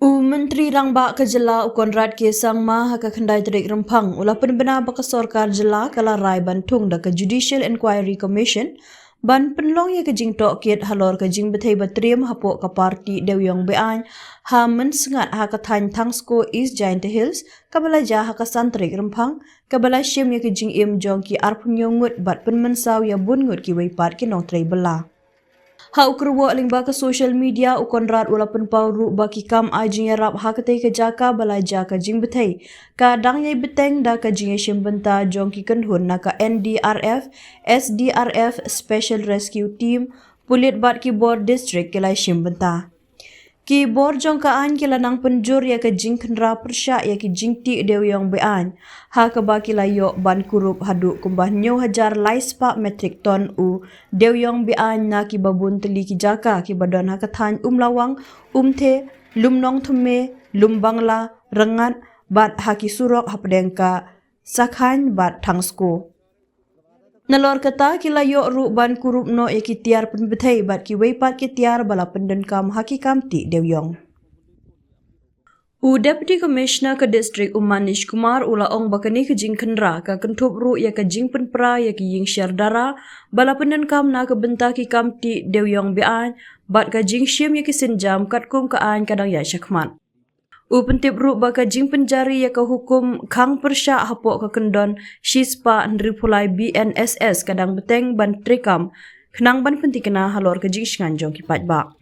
Menteri Rangba ke Jela Konrad ke Sangma haka kendai terik rempang ulah penbena baka sorkar Jela kala rai bantung da ke Judicial Inquiry Commission ban penlong ya ke jing tok kiat halor ke jing betai batriam hapok ke parti Dewyong Bean ha mensengat haka than Tangsko East Giant Hills kabala ja haka santrik rempang kabala syem ya ke jing im jong ki arpunyongut bat penmensaw ya bungut ki weipat ki nong tray bela. Ha ukruwa lingba ke social media Konrad ula penpau ru baki kam ajing yarap hakatay ke jaka balaja ka jing betay. Ka dang yay beteng da ka jing shimbenta jong ki kenhun na ka NDRF, SDRF Special Rescue Team, Pulit Bat ki Bor District kilay shimbenta. Ki bor jong kaan kila nang penjur ya ke jing kendra persya ya ki jing ti Dewyong Bean. Ha ke baki layo ban kurup hadu kumbah nyo hajar laispa metrik ton u Dewyong Bean na ki babun teli ki jaka ki badan ha kethan lawang, the, lumnong thume, bangla, rengat, bat haki surok hapdengka, sakhan bat Tangsko. Nalor kata kila yok ru ban kurup no ki tiar penbetai bat ki weipat ki tiar bala pendenkam hakikam ti Dewyong. Deputy Commissioner ke Distrik Manish Kumar ula ong bakani ke jing kendra ka kentup ru ya ke jing penpra ya ki ying syardara bala pendenkam na ke benta ki kam ti Dewyong Bean bat ka jing syim ya ki sinjam katkum ka an kadang ya syakmat. Pentip ru baka jing penjari ya ke hukum kang persya hapok ke kendon shispa nripulai BNSS kadang beteng ban trikam kenang ban pentikena halor ke jing shanganjong ki patbak.